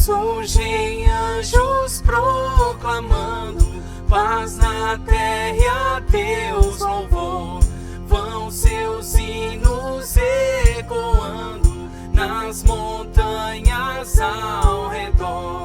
Surgem anjos proclamando paz na terra e a Deus louvor. Vão seus hinos ecoando nas montanhas ao redor.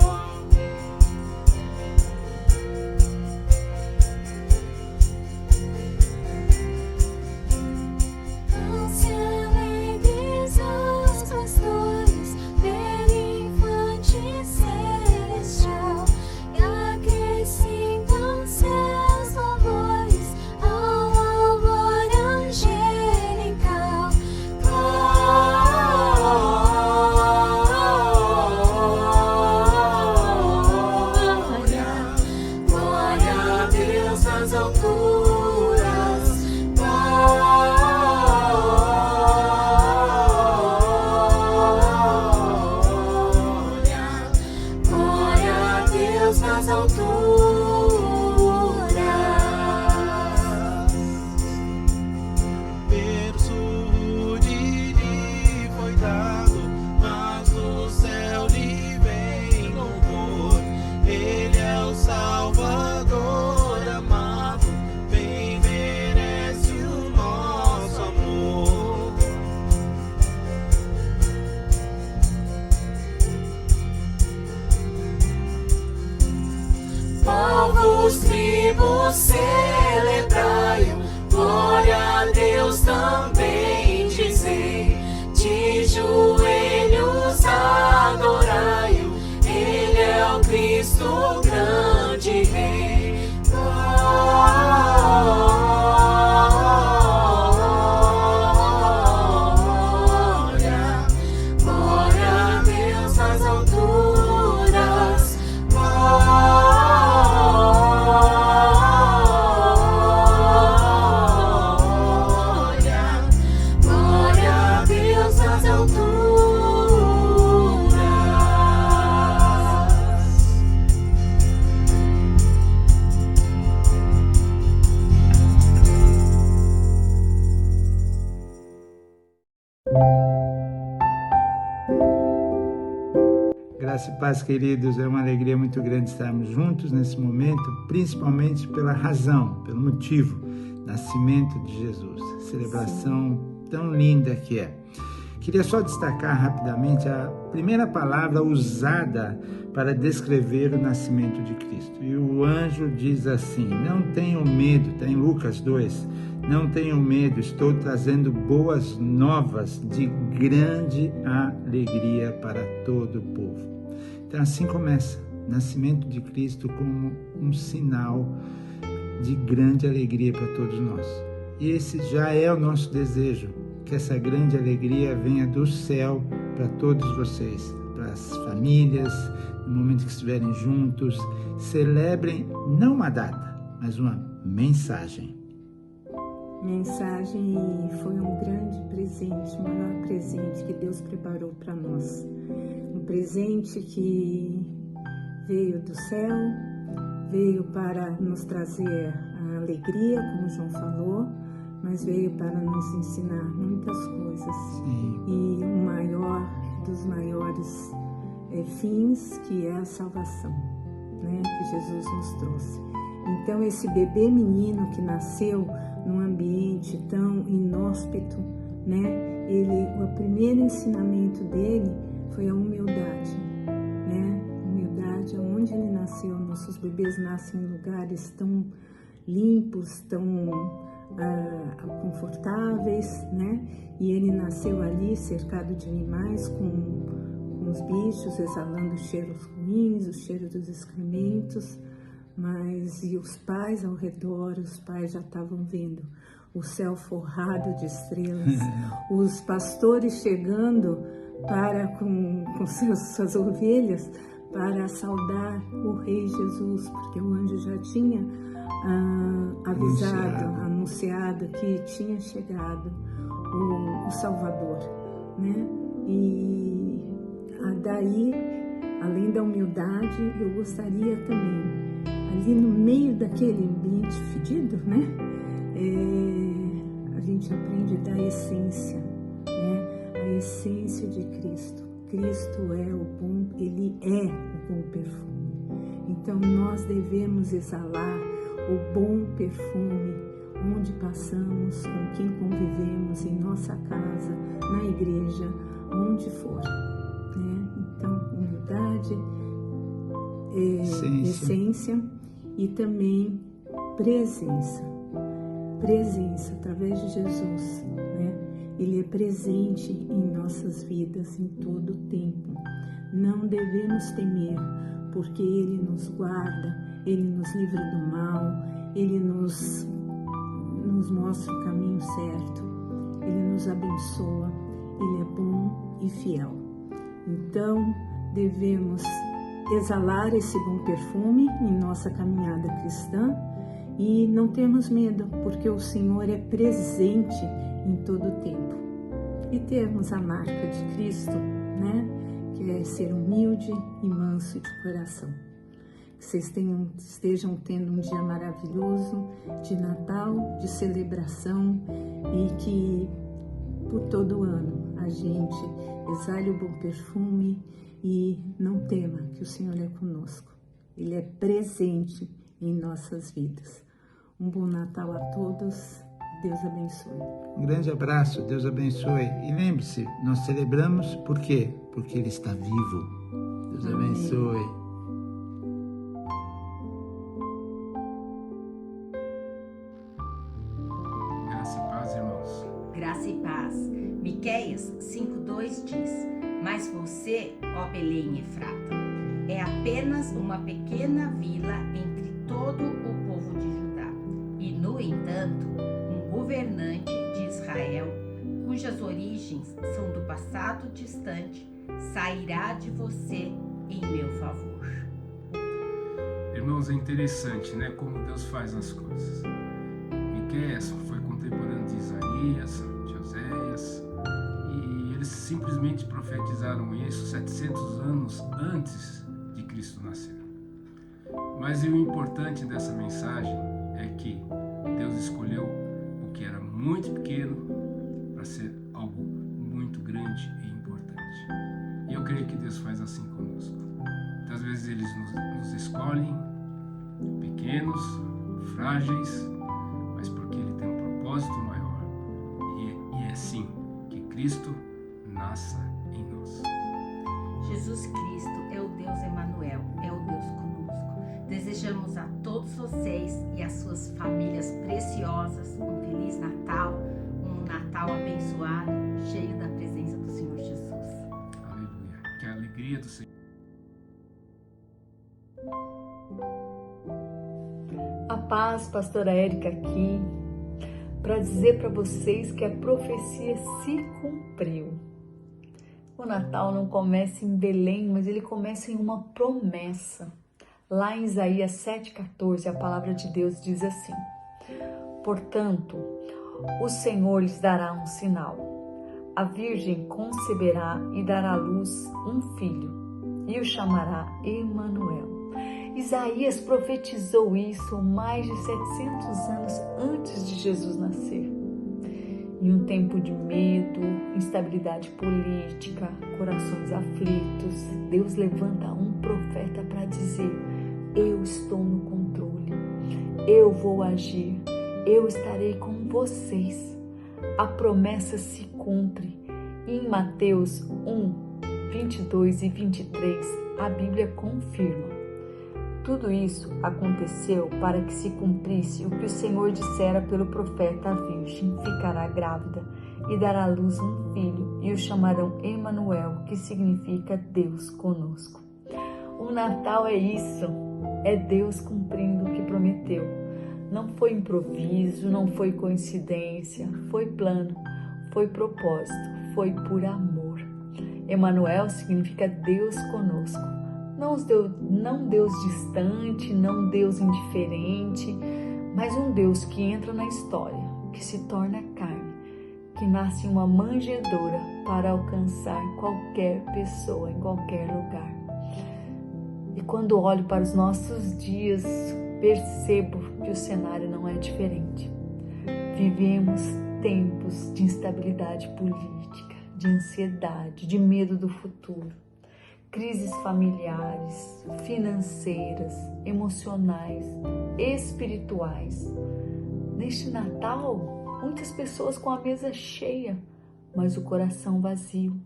Povos, tribos, celebrai-o, glória a Deus também dizei, de joelhos adorai-o, Ele é o Cristo, o grande Rei. Glória a Deus nas alturas, Graça e paz, queridos, é uma alegria muito grande estarmos juntos nesse momento, principalmente pela razão, pelo motivo, nascimento de Jesus, celebração tão linda que é. Queria só destacar rapidamente a primeira palavra usada para descrever o nascimento de Cristo. E o anjo diz assim: não tenham medo, está em Lucas 2, não tenham medo, estou trazendo boas novas de grande alegria para todo o povo. Então assim começa, o nascimento de Cristo como um sinal de grande alegria para todos nós. E esse já é o nosso desejo, que essa grande alegria venha do céu para todos vocês, para as famílias, no momento que estiverem juntos, celebrem não uma data, mas uma mensagem. Mensagem foi um grande presente, o maior presente que Deus preparou para nós. Um presente que veio do céu, veio para nos trazer a alegria, como João falou, mas veio para nos ensinar muitas coisas. Sim. E o maior dos maiores fins, que é a salvação, né, que Jesus nos trouxe. Então esse bebê menino que nasceu num ambiente tão inóspito, né, o primeiro ensinamento dele foi a humildade, né, humildade. Onde ele nasceu, nossos bebês nascem em lugares tão limpos, tão confortáveis, né? E ele nasceu ali cercado de animais, com os bichos exalando cheiros ruins, o cheiro dos excrementos, e os pais ao redor, os pais já estavam vendo o céu forrado de estrelas, os pastores chegando com suas ovelhas para saudar o Rei Jesus, porque o anjo já tinha anunciado que tinha chegado o Salvador, né? E daí, além da humildade, eu gostaria também, ali no meio daquele ambiente fedido, né? A gente aprende da essência, né? A essência de Cristo, Cristo Ele é o bom perfume. Então nós devemos exalar o bom perfume onde passamos, com quem convivemos, em nossa casa, na igreja, onde for. Né? Então, humildade, essência e também presença. Presença através de Jesus, né? Ele é presente em nossas vidas em todo o tempo. Não devemos temer, porque Ele nos guarda, Ele nos livra do mal, Ele nos mostra o caminho certo, Ele nos abençoa, Ele é bom e fiel. Então, devemos exalar esse bom perfume em nossa caminhada cristã e não termos medo, porque o Senhor é presente em todo o tempo. E termos a marca de Cristo, né? Que é ser humilde e manso de coração. Que vocês estejam tendo um dia maravilhoso de Natal, de celebração, e que por todo ano a gente exale o bom perfume e não tema, que o Senhor é conosco. Ele é presente em nossas vidas. Um bom Natal a todos. Deus abençoe. Um grande abraço, Deus abençoe. E lembre-se, nós celebramos por quê? Porque Ele está vivo. Deus abençoe. Graça e paz, irmãos. Graça e paz. Miqueias 5:2 diz: Mas você, ó Belém Efrata, é apenas uma pequena vila entre todo o povo de Judá. E, no entanto, um governante de Israel, cujas origens são do passado distante, sairá de você em meu favor. Irmãos, é interessante, né, como Deus faz as coisas. Miqueias foi contemporâneo de Isaías, de Oséias, e eles simplesmente profetizaram isso 700 anos antes de Cristo nascer. Mas o importante dessa mensagem é que Deus escolheu o que era muito pequeno para ser algo muito grande e importante. E eu creio que Deus faz assim conosco. Muitas vezes Ele nos escolhe pequenos, frágeis, mas porque Ele tem um propósito maior. E é assim que Cristo nasça em nós. Jesus Cristo é o Deus Emanuel, é o Deus conosco. Desejamos a todos vocês e as suas famílias preciosas um Feliz Natal, um Natal abençoado, cheio da presença do Senhor Jesus. Aleluia. Que a alegria do Senhor. A paz, pastora Érica aqui, para dizer para vocês que a profecia se cumpriu. O Natal não começa em Belém, mas ele começa em uma promessa. Lá em Isaías 7,14, a palavra de Deus diz assim: Portanto, o Senhor lhes dará um sinal. A virgem conceberá e dará à luz um filho, e o chamará Emanuel. Isaías profetizou isso mais de 700 anos antes de Jesus nascer. Em um tempo de medo, instabilidade política, corações aflitos, Deus levanta um profeta para dizer: eu estou no controle, eu vou agir, eu estarei com vocês. A promessa se cumpre. Em Mateus 1, 22 e 23, a Bíblia confirma: tudo isso aconteceu para que se cumprisse o que o Senhor dissera pelo profeta: a virgem ficará grávida e dará à luz um filho, e o chamarão Emanuel, que significa Deus conosco. O Natal é isso, é Deus cumprindo o que prometeu. Não foi improviso, não foi coincidência, foi plano, foi propósito, foi por amor. Emanuel significa Deus conosco. Não Deus distante, não Deus indiferente, mas um Deus que entra na história, que se torna carne, que nasce em uma manjedoura para alcançar qualquer pessoa em qualquer lugar. E quando olho para os nossos dias, percebo que o cenário não é diferente. Vivemos tempos de instabilidade política, de ansiedade, de medo do futuro, crises familiares, financeiras, emocionais, espirituais. Neste Natal, muitas pessoas com a mesa cheia, mas o coração vazio.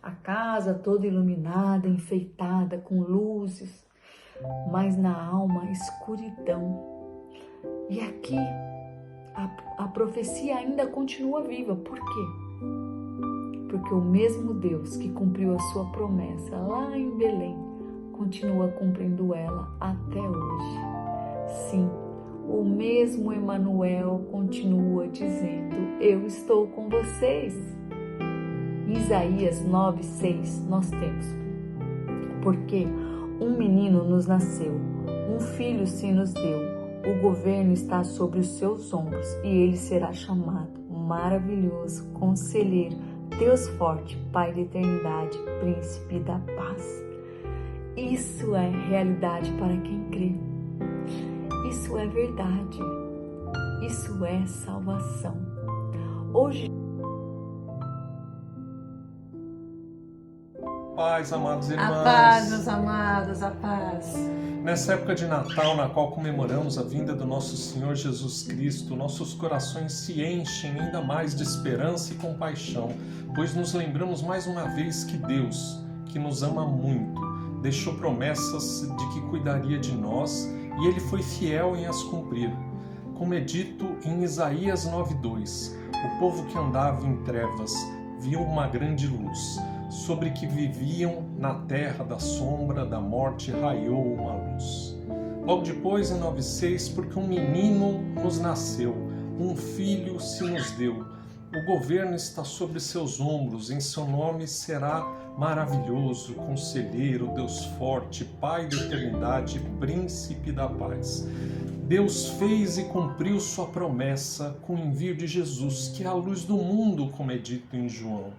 A casa toda iluminada, enfeitada com luzes, mas na alma escuridão. E aqui a profecia ainda continua viva. Por quê? Porque o mesmo Deus que cumpriu a sua promessa lá em Belém, continua cumprindo ela até hoje. Sim, o mesmo Emanuel continua dizendo: eu estou com vocês. Em Isaías 9:6 nós temos: porque um menino nos nasceu, um filho se nos deu, o governo está sobre os seus ombros e ele será chamado Maravilhoso, Conselheiro, Deus Forte, Pai da Eternidade, Príncipe da Paz. Isso é realidade para quem crê. Isso é verdade. Isso é salvação. Hoje, Paz, amados irmãos. A paz, meus amados, a paz. Nessa época de Natal, na qual comemoramos a vinda do nosso Senhor Jesus Cristo, nossos corações se enchem ainda mais de esperança e compaixão, pois nos lembramos mais uma vez que Deus, que nos ama muito, deixou promessas de que cuidaria de nós e Ele foi fiel em as cumprir. Como é dito em Isaías 9:2, o povo que andava em trevas viu uma grande luz. Sobre que viviam na terra da sombra da morte raiou uma luz. Logo depois, em 9:6, porque um menino nos nasceu, um filho se nos deu. O governo está sobre seus ombros, em seu nome será maravilhoso, conselheiro, Deus forte, Pai da eternidade, Príncipe da paz. Deus fez e cumpriu sua promessa com o envio de Jesus, que é a luz do mundo, como é dito em João.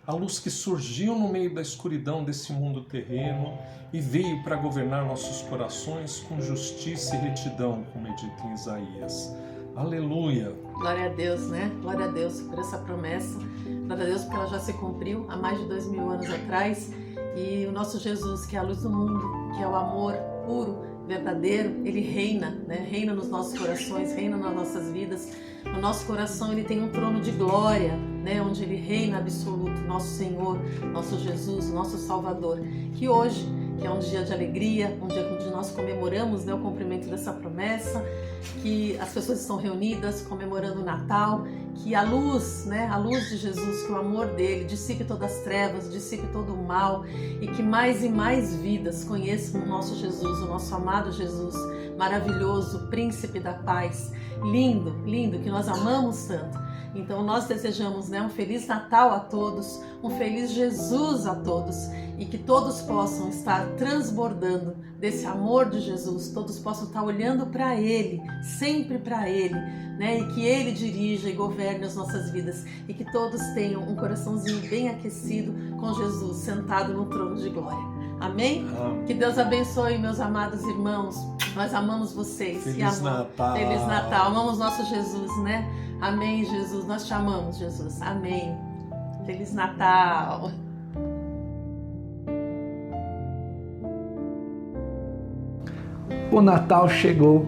A luz que surgiu no meio da escuridão desse mundo terreno e veio para governar nossos corações com justiça e retidão, como é dito em Isaías. Aleluia! Glória a Deus, né? Glória a Deus por essa promessa. Glória a Deus porque ela já se cumpriu há mais de 2000 anos atrás. E o nosso Jesus, que é a luz do mundo, que é o amor puro, verdadeiro, ele reina, né? Reina nos nossos corações, reina nas nossas vidas. No nosso coração ele tem um trono de glória, né? Onde ele reina absoluto, nosso Senhor, nosso Jesus, nosso Salvador. Que hoje, que é um dia de alegria, um dia onde nós comemoramos, né, o cumprimento dessa promessa, que as pessoas estão reunidas comemorando o Natal, que a luz, né, a luz de Jesus, que o amor dele dissipe todas as trevas, dissipe todo o mal e que mais e mais vidas conheçam o nosso Jesus, o nosso amado Jesus, maravilhoso, Príncipe da Paz, lindo, lindo, que nós amamos tanto. Então nós desejamos, né, um Feliz Natal a todos, um Feliz Jesus a todos e que todos possam estar transbordando desse amor de Jesus, todos possam estar olhando para Ele, sempre para Ele, né, e que Ele dirija e governe as nossas vidas e que todos tenham um coraçãozinho bem aquecido com Jesus sentado no trono de glória. Amém? Que Deus abençoe, meus amados irmãos. Nós amamos vocês. Feliz Natal. Feliz Natal. Amamos nosso Jesus, né? Amém, Jesus. Nós te amamos, Jesus. Amém. Feliz Natal. O Natal chegou,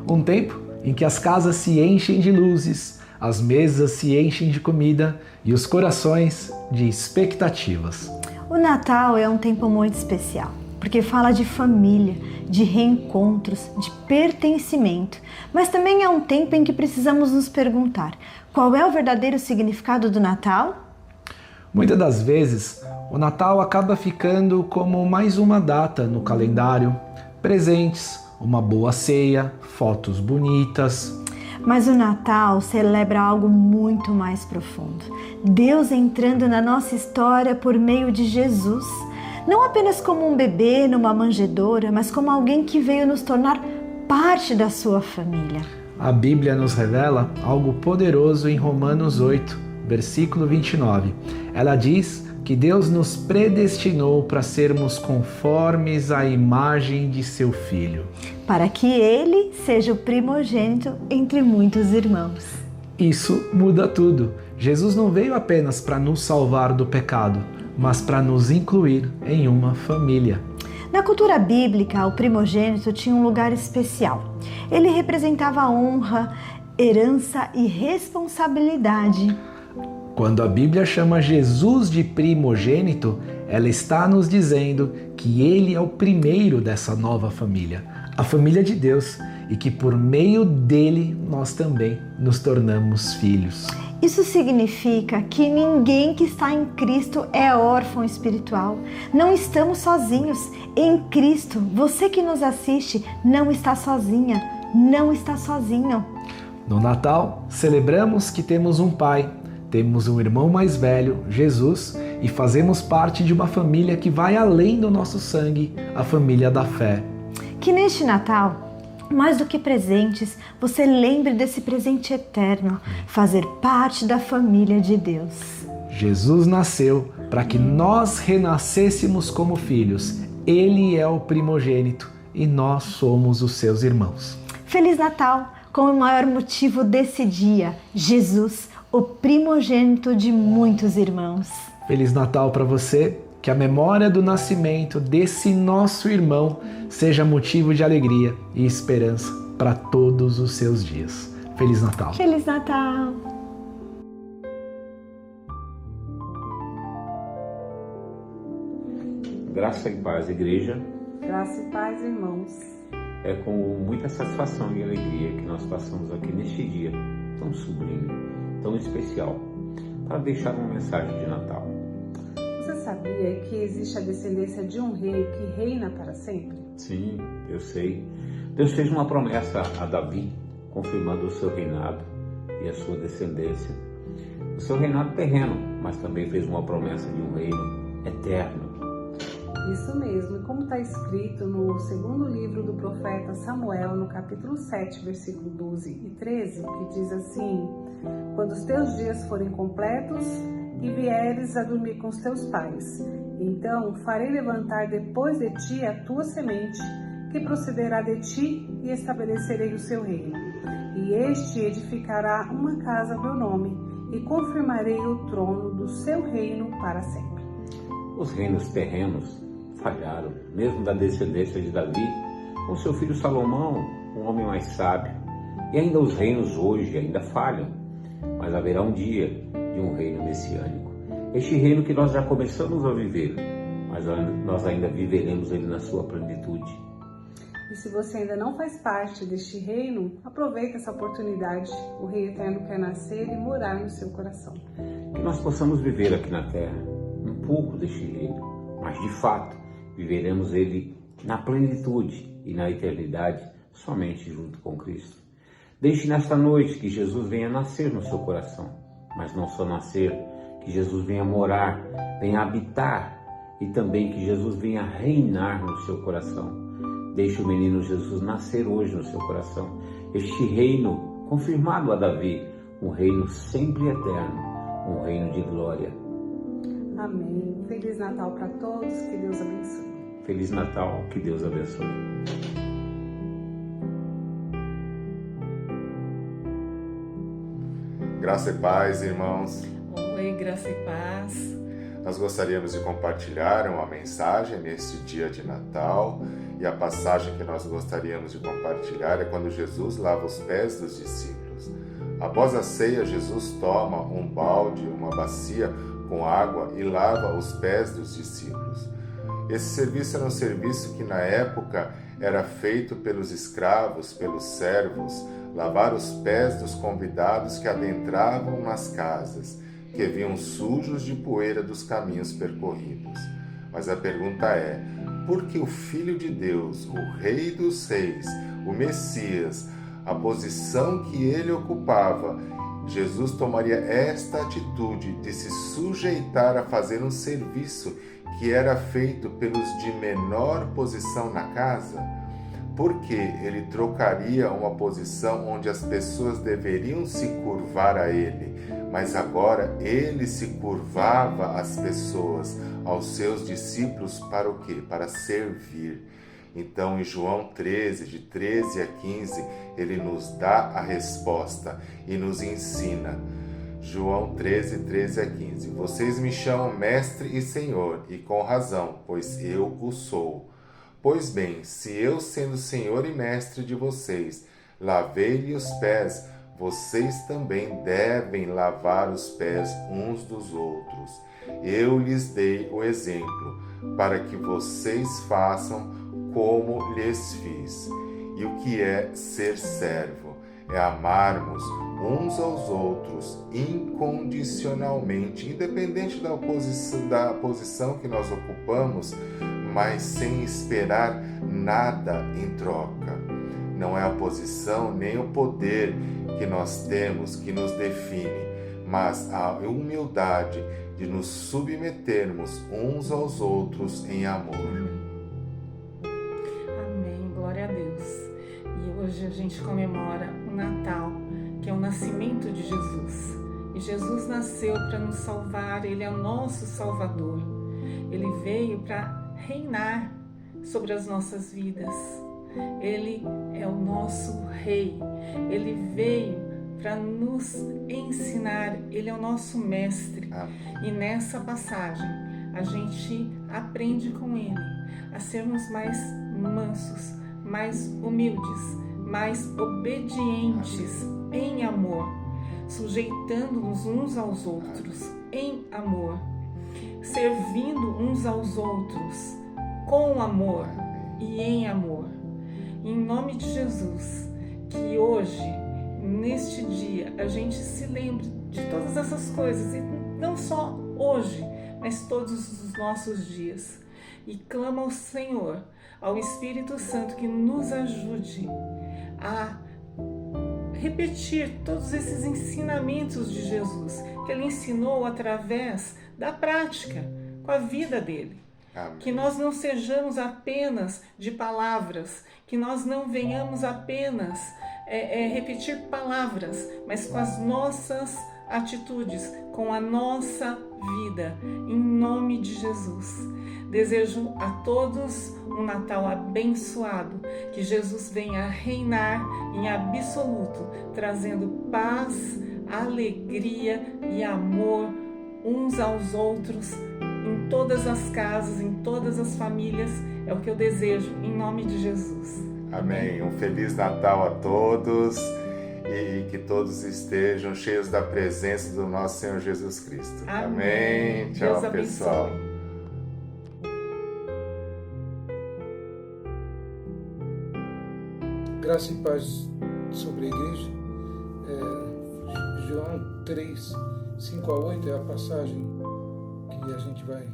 um tempo em que as casas se enchem de luzes, as mesas se enchem de comida e os corações de expectativas. O Natal é um tempo muito especial, porque fala de família, de reencontros, de pertencimento, mas também é um tempo em que precisamos nos perguntar: qual é o verdadeiro significado do Natal? Muitas das vezes, o Natal acaba ficando como mais uma data no calendário, presentes, uma boa ceia, fotos bonitas. Mas o Natal celebra algo muito mais profundo. Deus entrando na nossa história por meio de Jesus. Não apenas como um bebê numa manjedoura, mas como alguém que veio nos tornar parte da sua família. A Bíblia nos revela algo poderoso em Romanos 8, versículo 29. Ela diz que Deus nos predestinou para sermos conformes à imagem de seu Filho, para que ele seja o primogênito entre muitos irmãos. Isso muda tudo. Jesus não veio apenas para nos salvar do pecado, mas para nos incluir em uma família. Na cultura bíblica, o primogênito tinha um lugar especial. Ele representava honra, herança e responsabilidade. Quando a Bíblia chama Jesus de primogênito, ela está nos dizendo que ele é o primeiro dessa nova família, a família de Deus, e que por meio dele nós também nos tornamos filhos. Isso significa que ninguém que está em Cristo é órfão espiritual. Não estamos sozinhos. Em Cristo, você que nos assiste não está sozinha, não está sozinho. No Natal, celebramos que temos um pai, temos um irmão mais velho, Jesus, e fazemos parte de uma família que vai além do nosso sangue, a família da fé. Que neste Natal, mais do que presentes, você lembre desse presente eterno, fazer parte da família de Deus. Jesus nasceu para que nós renascêssemos como filhos. Ele é o primogênito e nós somos os seus irmãos. Feliz Natal, com o maior motivo desse dia, Jesus, o primogênito de muitos irmãos. Feliz Natal para você, que a memória do nascimento desse nosso irmão seja motivo de alegria e esperança para todos os seus dias. Feliz Natal! Feliz Natal! Graça e paz, igreja. Graça e paz, irmãos. É com muita satisfação e alegria que nós passamos aqui neste dia tão sublime, tão especial, para deixar uma mensagem de Natal. Você sabia que existe a descendência de um rei que reina para sempre? Sim, eu sei. Deus fez uma promessa a Davi, confirmando o seu reinado e a sua descendência. O seu reinado terreno, mas também fez uma promessa de um reino eterno. Isso mesmo, e como está escrito no segundo livro do profeta Samuel, no capítulo 7, versículo 12 e 13, que diz assim: quando os teus dias forem completos e vieres a dormir com os teus pais, então farei levantar depois de ti a tua semente, que procederá de ti, e estabelecerei o seu reino. E este edificará uma casa a meu nome, e confirmarei o trono do seu reino para sempre. Os reinos terrenos falharam, mesmo da descendência de Davi, com seu filho Salomão, um homem mais sábio. E ainda os reinos hoje ainda falham, mas haverá um dia de um reino messiânico. Este reino que nós já começamos a viver, mas nós ainda viveremos ele na sua plenitude. E se você ainda não faz parte deste reino, aproveite essa oportunidade. O Rei Eterno quer nascer e morar no seu coração. Que nós possamos viver aqui na terra um pouco deste reino, mas de fato viveremos ele na plenitude e na eternidade somente junto com Cristo. Deixe nesta noite que Jesus venha nascer no seu coração, mas não só nascer, que Jesus venha morar, venha habitar e também que Jesus venha reinar no seu coração. Deixe o menino Jesus nascer hoje no seu coração, este reino confirmado a Davi, um reino sempre eterno, um reino de glória. Amém. Feliz Natal para todos, que Deus abençoe. Feliz Natal, que Deus abençoe. Graça e paz, irmãos. Oi, graça e paz. Nós gostaríamos de compartilhar uma mensagem neste dia de Natal, e a passagem que nós gostaríamos de compartilhar é quando Jesus lava os pés dos discípulos. Após a ceia, Jesus toma um balde, uma bacia com água e lava os pés dos discípulos. Esse serviço era um serviço que na época era feito pelos escravos, pelos servos, lavar os pés dos convidados que adentravam nas casas, que vinham sujos de poeira dos caminhos percorridos. Mas a pergunta é, por que o Filho de Deus, o Rei dos Reis, o Messias, a posição que ele ocupava, Jesus tomaria esta atitude de se sujeitar a fazer um serviço que era feito pelos de menor posição na casa? Porque ele trocaria uma posição onde as pessoas deveriam se curvar a ele, mas agora ele se curvava às pessoas, aos seus discípulos, para o quê? Para servir. Então, em João 13, de 13 a 15, ele nos dá a resposta e nos ensina. João 13, 13 a 15. Vocês me chamam Mestre e Senhor, e com razão, pois eu o sou. Pois bem, se eu, sendo Senhor e Mestre de vocês, lavei-lhe os pés, vocês também devem lavar os pés uns dos outros. Eu lhes dei o exemplo, para que vocês façam como lhes fiz. E o que é ser servo? É amarmos uns aos outros incondicionalmente, independente da posição que nós ocupamos, mas sem esperar nada em troca. Não é a posição nem o poder que nós temos que nos define, mas a humildade de nos submetermos uns aos outros em amor. Amém, glória a Deus. E hoje a gente comemora o Natal, que é o nascimento de Jesus. E Jesus nasceu para nos salvar, Ele é o nosso Salvador. Ele veio para reinar sobre as nossas vidas. Ele é o nosso Rei. Ele veio para nos ensinar. Ele é o nosso Mestre. E nessa passagem a gente aprende com Ele a sermos mais mansos, mais humildes, mais obedientes em amor, sujeitando-nos uns aos outros em amor, servindo uns aos outros com amor e em amor. Em nome de Jesus, que hoje, neste dia, a gente se lembre de todas essas coisas, e não só hoje, mas todos os nossos dias. E clama ao Senhor, ao Espírito Santo, que nos ajude a repetir todos esses ensinamentos de Jesus, que Ele ensinou através da prática, com a vida dele. Amém. Que nós não sejamos apenas de palavras, que nós não venhamos apenas repetir palavras, mas com as nossas atitudes, com a nossa vida, em nome de Jesus. Desejo a todos um Natal abençoado, que Jesus venha reinar em absoluto, trazendo paz, alegria e amor uns aos outros, em todas as casas, em todas as famílias. É o que eu desejo, em nome de Jesus. Amém. Um Feliz Natal a todos e que todos estejam cheios da presença do nosso Senhor Jesus Cristo. Amém. Tchau, Deus pessoal. abençoe. Graça e paz sobre a igreja. João 3, 5 a 8 é a passagem que a gente vai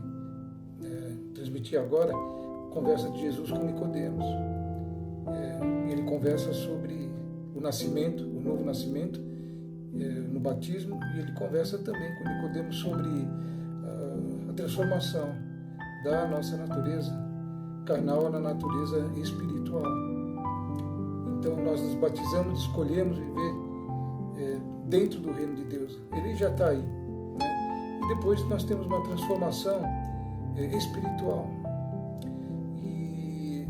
transmitir agora. Conversa de Jesus com Nicodemos. Ele conversa sobre o nascimento, o novo nascimento, no batismo, e ele conversa também com Nicodemos sobre a transformação da nossa natureza carnal na natureza espiritual. Então nós nos batizamos, escolhemos viver dentro do reino de Deus. Ele já está aí, né? E depois nós temos uma transformação espiritual. E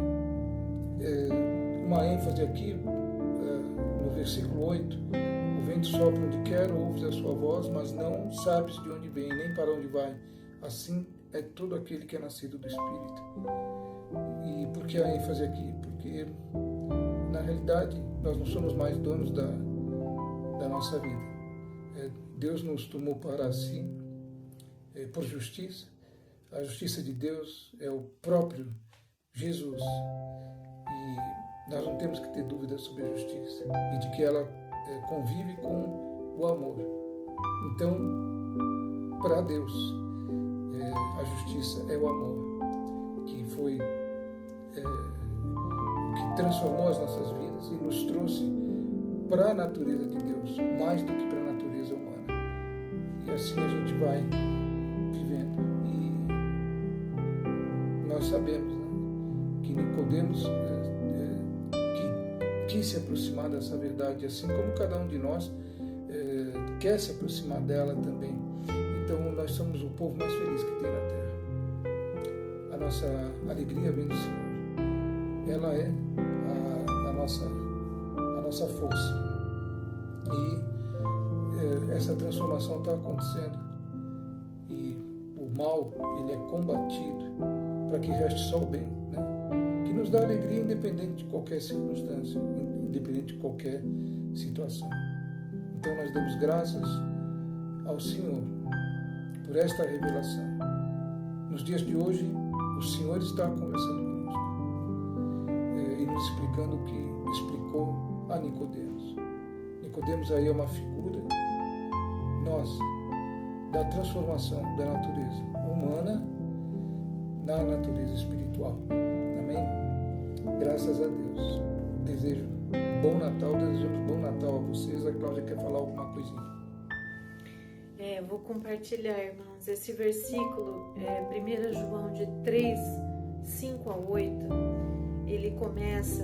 uma ênfase aqui no versículo 8: o vento sopra onde quer, ouves a sua voz, mas não sabes de onde vem, nem para onde vai. Assim é todo aquele que é nascido do Espírito. E por que a ênfase aqui? Porque na realidade nós não somos mais donos da nossa vida. Deus nos tomou para si por justiça. A justiça de Deus é o próprio Jesus. E nós não temos que ter dúvidas sobre a justiça e de que ela convive com o amor. Então, para Deus, a justiça é o amor, que foi que transformou as nossas vidas e nos trouxe para a natureza de Deus, mais do que para a natureza humana. E assim a gente vai vivendo. E nós sabemos, né, que Nicodemos que quis se aproximar dessa verdade, assim como cada um de nós quer se aproximar dela também. Então nós somos o povo mais feliz que tem na terra. A nossa alegria vem do Senhor. Ela é a nossa força. E essa transformação está acontecendo e o mal ele é combatido para que reste só o bem, né? Que nos dá alegria independente de qualquer circunstância, independente de qualquer situação. Então nós damos graças ao Senhor por esta revelação. Nos dias de hoje, o Senhor está conversando conosco e nos explicando o que explicou a Nicodemos. Nicodemos aí é uma figura nossa da transformação da natureza humana na natureza espiritual. Amém? Graças a Deus. Desejo bom Natal, desejamos bom Natal a vocês. A Cláudia quer falar alguma coisinha? Vou compartilhar, irmãos, esse versículo, 1 João de 3, 5 a 8, ele começa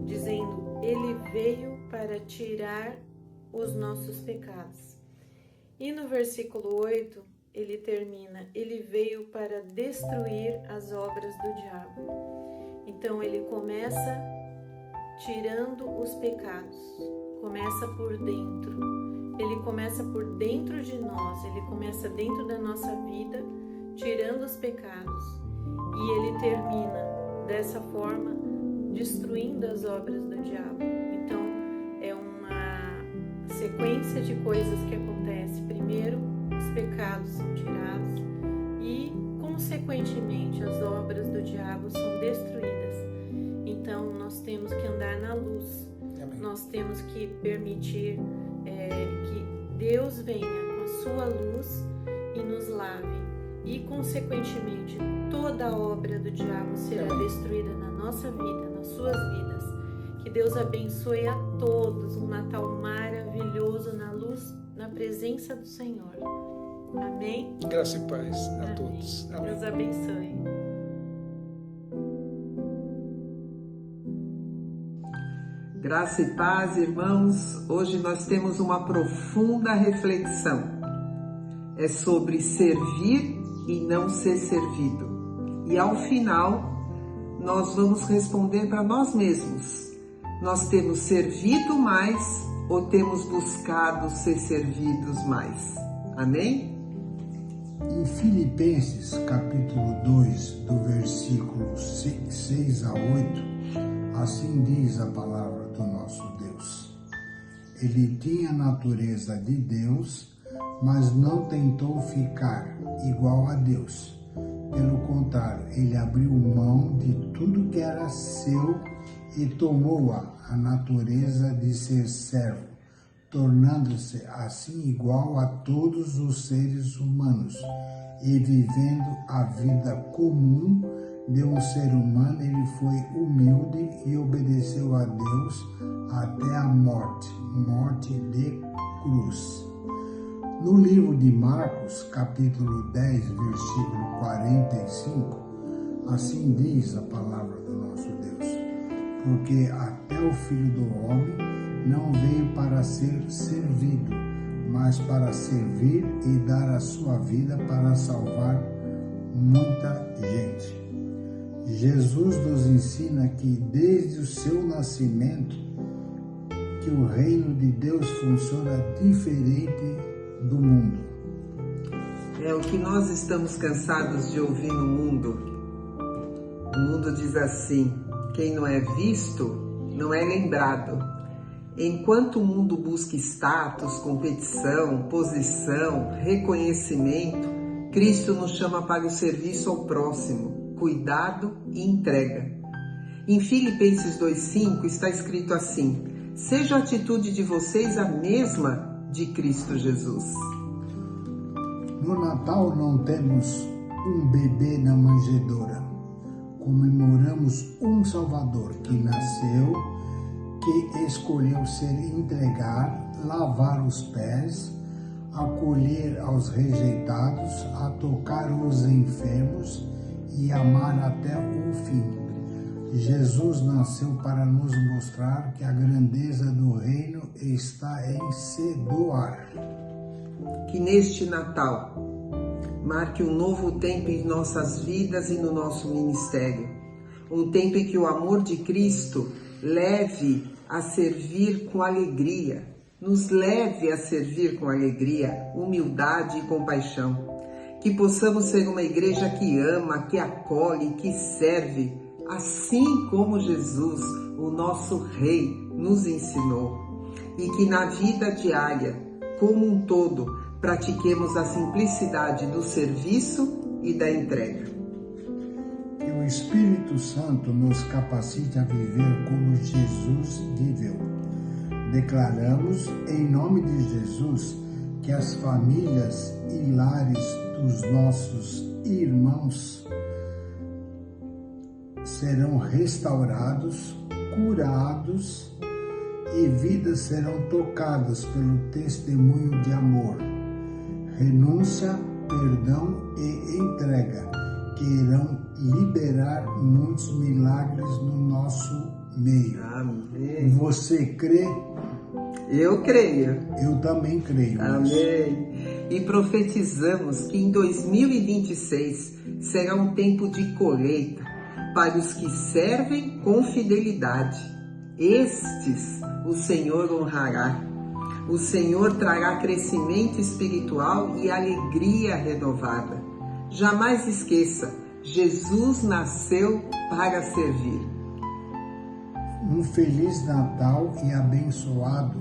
dizendo, ele veio para tirar os nossos pecados. E no versículo 8, ele termina, ele veio para destruir as obras do diabo. Então ele começa tirando os pecados, começa por dentro. Ele começa por dentro de nós, ele começa dentro da nossa vida, tirando os pecados. E ele termina dessa forma, destruindo as obras do diabo. Então, é uma sequência de coisas que acontece. Primeiro, os pecados são tirados e, consequentemente, as obras do diabo são destruídas. Então, nós temos que andar na luz. Amém. Nós temos que permitir que Deus venha com a sua luz e nos lave. E, consequentemente, toda a obra do diabo será destruída na nossa vida, nas suas vidas. Que Deus abençoe a todos um Natal maravilhoso na luz, na presença do Senhor. Amém? Graça e paz a todos. Amém. Deus abençoe. Graça e paz, irmãos. Hoje nós temos uma profunda reflexão. É sobre servir e não ser servido. E ao final, nós vamos responder para nós mesmos. Nós temos servido mais ou temos buscado ser servidos mais? Amém? Em Filipenses, capítulo 2, do versículo 6 a 8, assim diz a palavra do nosso Deus. Ele tinha a natureza de Deus, mas não tentou ficar igual a Deus. Pelo contrário, ele abriu mão de tudo que era seu e tomou a natureza de ser servo, tornando-se assim igual a todos os seres humanos e vivendo a vida comum de um ser humano. Ele foi humilde e obedeceu a Deus até a morte de cruz. No livro de Marcos, capítulo 10, versículo 45, assim diz a palavra do nosso Deus: porque até o Filho do Homem não veio para ser servido, mas para servir e dar a sua vida para salvar muita gente. Jesus nos ensina que desde o seu nascimento, que o reino de Deus funciona diferente do mundo. É o que nós estamos cansados de ouvir no mundo. O mundo diz assim: quem não é visto, não é lembrado. Enquanto o mundo busca status, competição, posição, reconhecimento, Cristo nos chama para o serviço ao próximo, cuidado e entrega. Em Filipenses 2,5 está escrito assim: seja a atitude de vocês a mesma de Cristo Jesus. No Natal não temos um bebê na manjedoura. Comemoramos um Salvador que nasceu, que escolheu ser entregar, lavar os pés, acolher aos rejeitados, a tocar os enfermos e amar até o fim. Jesus nasceu para nos mostrar que a grandeza do reino está em se doar. Que neste Natal marque um novo tempo em nossas vidas e no nosso ministério. Um tempo em que o amor de Cristo leve a servir com alegria, nos leve a servir com alegria, humildade e compaixão. Que possamos ser uma igreja que ama, que acolhe, que serve, assim como Jesus, o nosso Rei, nos ensinou. E que na vida diária, como um todo, pratiquemos a simplicidade do serviço e da entrega. Que o Espírito Santo nos capacite a viver como Jesus viveu. Declaramos, em nome de Jesus, que as famílias e lares dos nossos irmãos serão restaurados, curados e vidas serão tocadas pelo testemunho de amor, renúncia, perdão e entrega, que irão liberar muitos milagres no nosso meio. Amém. Você crê? Eu creio. Eu também creio. Amém. E profetizamos que em 2026 será um tempo de colheita para os que servem com fidelidade. Estes o Senhor honrará. O Senhor trará crescimento espiritual e alegria renovada. Jamais esqueça, Jesus nasceu para servir. Um Feliz Natal e abençoado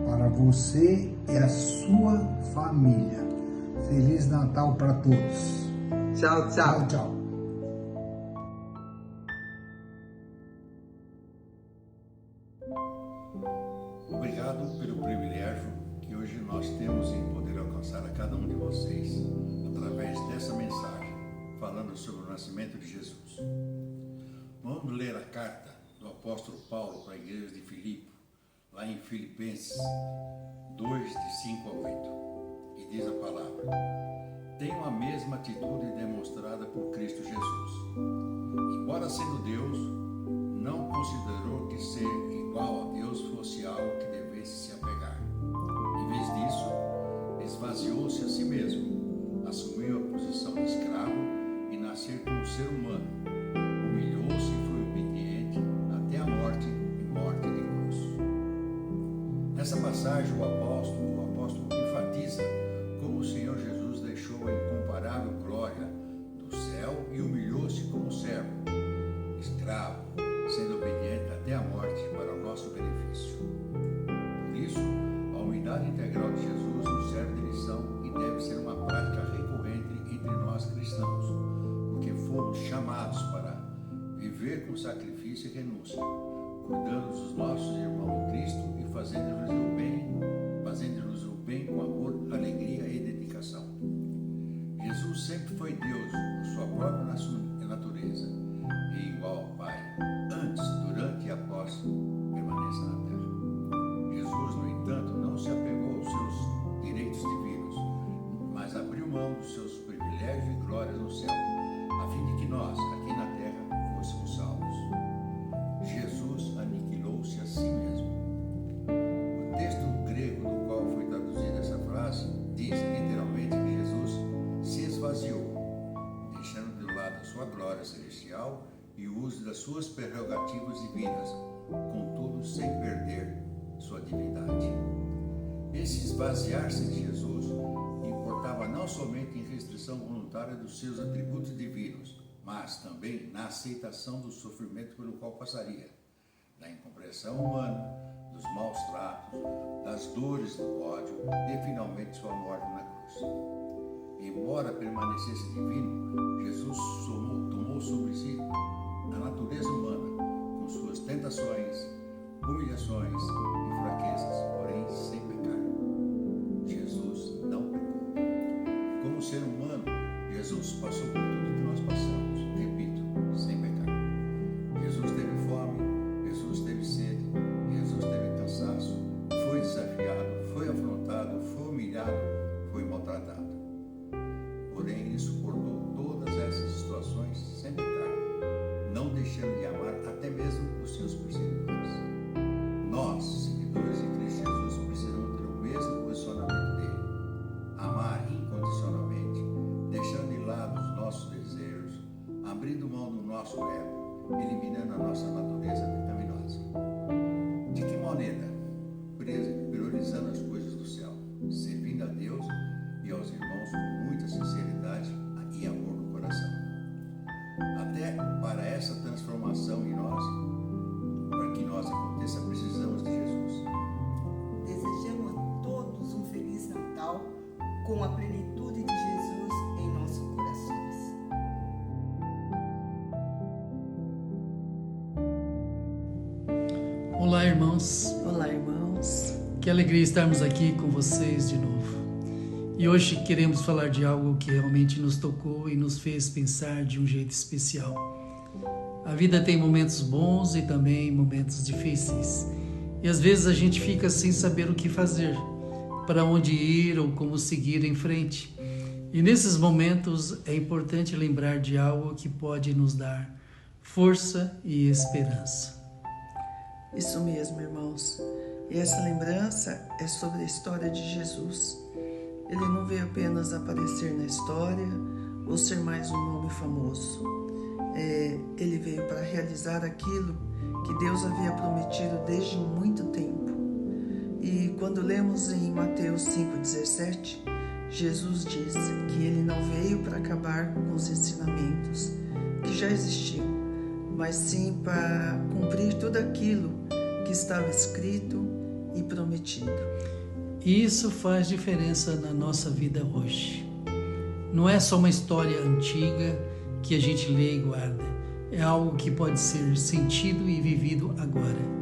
para você e a sua família. Feliz Natal para todos. Tchau, tchau. Tchau, tchau. Obrigado pelo privilégio que hoje nós temos em poder alcançar a cada um de vocês através dessa mensagem, falando sobre o nascimento de Jesus. Vamos ler a carta do apóstolo Paulo para a igreja de Filipe, lá em Filipenses 2, de 5 a 8. E diz a palavra: tenham a mesma atitude demonstrada por Cristo Jesus. Embora sendo Deus, não considerou que ser igual a Deus fosse algo que devesse se apegar. Em vez disso, esvaziou-se a si mesmo, assumiu a posição de escravo e nasceu como ser humano. Humilhou-se e foi obediente até a morte e morte de cruz. Nessa passagem, o apóstolo enfatiza como o Senhor Jesus deixou a incomparável glória do céu e humilhou-se como servo, escravo, sendo obediente até a morte para o nosso benefício. Por isso, a humildade integral de Jesus nos serve de lição e deve ser uma prática recorrente entre nós cristãos, porque fomos chamados para viver com sacrifício e renúncia, cuidando dos nossos irmãos em Cristo e fazendo-lhes o bem com amor, alegria e dedicação. Jesus sempre foi Deus por sua própria natureza e igual ao Pai, antes, durante e após permanência na terra. Jesus, no entanto, não se apegou aos seus direitos divinos, mas abriu mão dos seus privilégios e glórias no céu, a fim de que nós, aqui na terra, fôssemos salvos. Jesus aniquilou-se a si mesmo. O texto grego do qual foi traduzida essa frase diz literalmente que Jesus se esvaziou, deixando de lado a sua glória celestial e o uso das suas prerrogativas divinas, contudo sem perder sua divindade. Esse esvaziar-se de Jesus importava não somente em restrição voluntária dos seus atributos divinos, mas também na aceitação do sofrimento pelo qual passaria, da incompreensão humana, dos maus tratos, das dores do ódio e finalmente sua morte na cruz. Embora permanecesse divino, Jesus tomou sobre si a natureza humana, com suas tentações, humilhações e fraquezas, porém sem pecar. Jesus não pecou. Como ser humano, Jesus passou por tudo que nós passamos, repito, sem pecar. Jesus teve fome, Jesus teve sede, Jesus teve cansaço, foi desafiado, foi afrontado, foi humilhado, foi maltratado. Porém, ele suportou todas essas situações sem pecar, não deixando de amar até mesmo os seus perseguidores. Nós, seguidores de Cristo Jesus, precisamos ter o mesmo posicionamento dele. Amar incondicionalmente, deixando de lado os nossos desejos, abrindo mão do nosso ego, eliminando a nossa natureza pecaminosa. De que maneira? Priorizando com a plenitude de Jesus em nossos corações. Olá, irmãos. Olá, irmãos. Que alegria estarmos aqui com vocês de novo. E hoje queremos falar de algo que realmente nos tocou e nos fez pensar de um jeito especial. A vida tem momentos bons e também momentos difíceis. E às vezes a gente fica sem saber o que fazer, para onde ir ou como seguir em frente. E nesses momentos é importante lembrar de algo que pode nos dar força e esperança. Isso mesmo, irmãos. E essa lembrança é sobre a história de Jesus. Ele não veio apenas aparecer na história ou ser mais um nome famoso. Ele veio para realizar aquilo que Deus havia prometido desde muito tempo. E quando lemos em Mateus 5,17, Jesus diz que ele não veio para acabar com os ensinamentos que já existiam, mas sim para cumprir tudo aquilo que estava escrito e prometido. E isso faz diferença na nossa vida hoje. Não é só uma história antiga que a gente lê e guarda. É algo que pode ser sentido e vivido agora.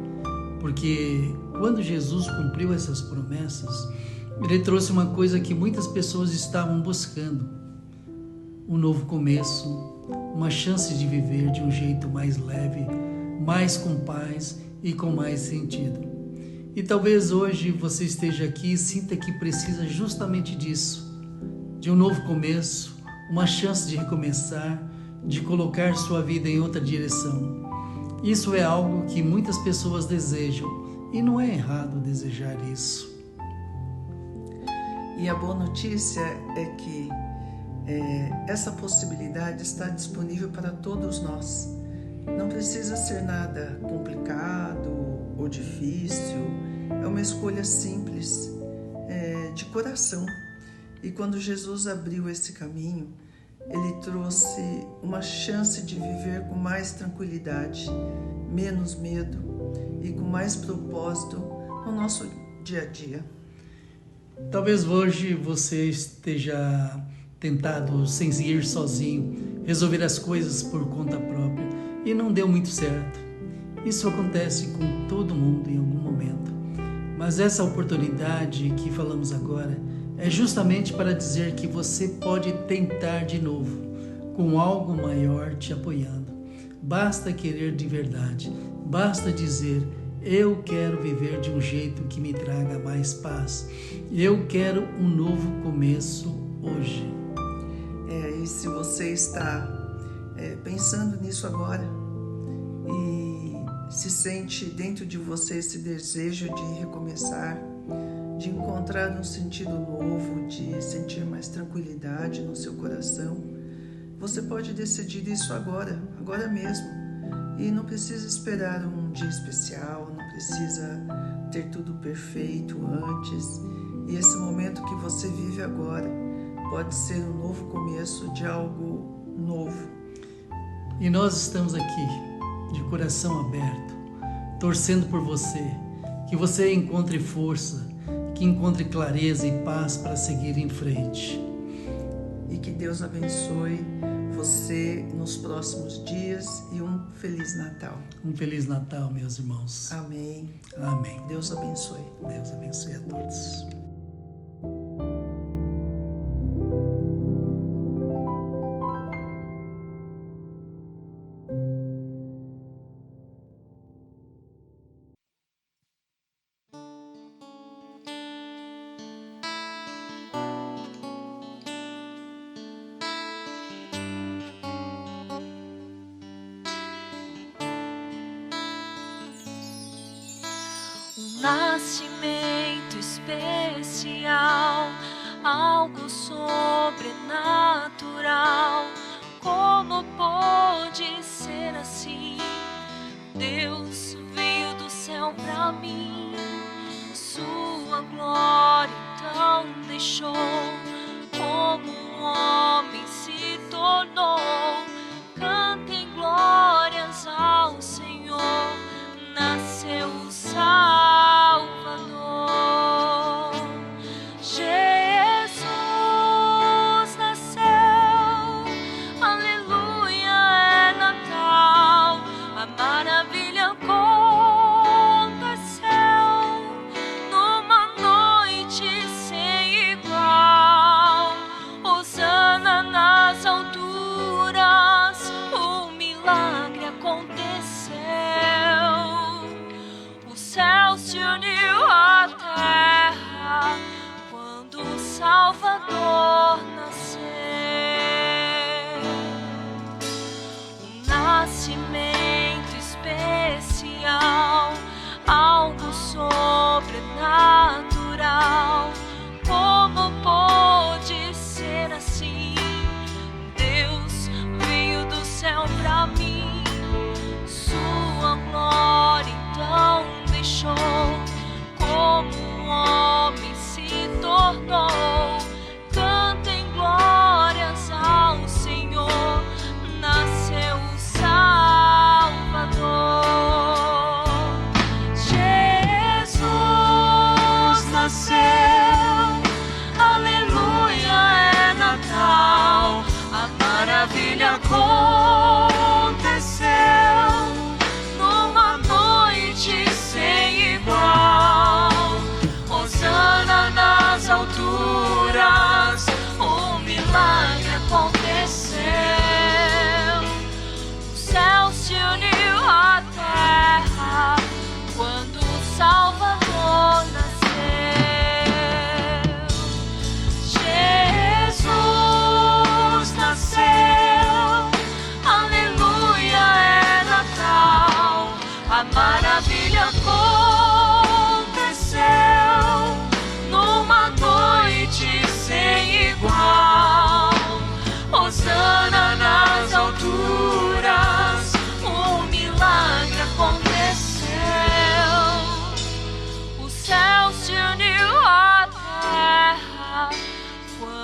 Porque quando Jesus cumpriu essas promessas, ele trouxe uma coisa que muitas pessoas estavam buscando. Um novo começo, uma chance de viver de um jeito mais leve, mais com paz e com mais sentido. E talvez hoje você esteja aqui e sinta que precisa justamente disso, de um novo começo, uma chance de recomeçar, de colocar sua vida em outra direção. Isso é algo que muitas pessoas desejam e não é errado desejar isso. E a boa notícia é que essa possibilidade está disponível para todos nós. Não precisa ser nada complicado ou difícil, é uma escolha simples, de coração. E quando Jesus abriu esse caminho, ele trouxe uma chance de viver com mais tranquilidade, menos medo e com mais propósito no nosso dia a dia. Talvez hoje você esteja tentado, sem ir sozinho, resolver as coisas por conta própria e não deu muito certo. Isso acontece com todo mundo em algum momento. Mas essa oportunidade que falamos agora é justamente para dizer que você pode tentar de novo, com algo maior te apoiando. Basta querer de verdade, basta dizer: eu quero viver de um jeito que me traga mais paz. Eu quero um novo começo hoje. E se você está pensando nisso agora e se sente dentro de você esse desejo de recomeçar, de encontrar um sentido novo, de sentir mais tranquilidade no seu coração, você pode decidir isso agora mesmo. E não precisa esperar um dia especial, não precisa ter tudo perfeito antes. E esse momento que você vive agora pode ser um novo começo de algo novo. E nós estamos aqui, de coração aberto, torcendo por você, que você encontre força, que encontre clareza e paz para seguir em frente. E que Deus abençoe você nos próximos dias e um Feliz Natal. Um Feliz Natal, meus irmãos. Amém. Amém. Deus abençoe. Deus abençoe a todos. Nascimento especial, algo sobrenatural. Como pode ser assim? Deus veio do céu pra mim, sua glória então deixou. Como um homem se tornou, cantem glórias ao Senhor. Nasceu o Salvador, Jesus.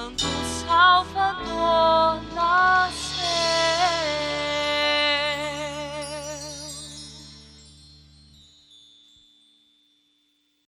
quando salva.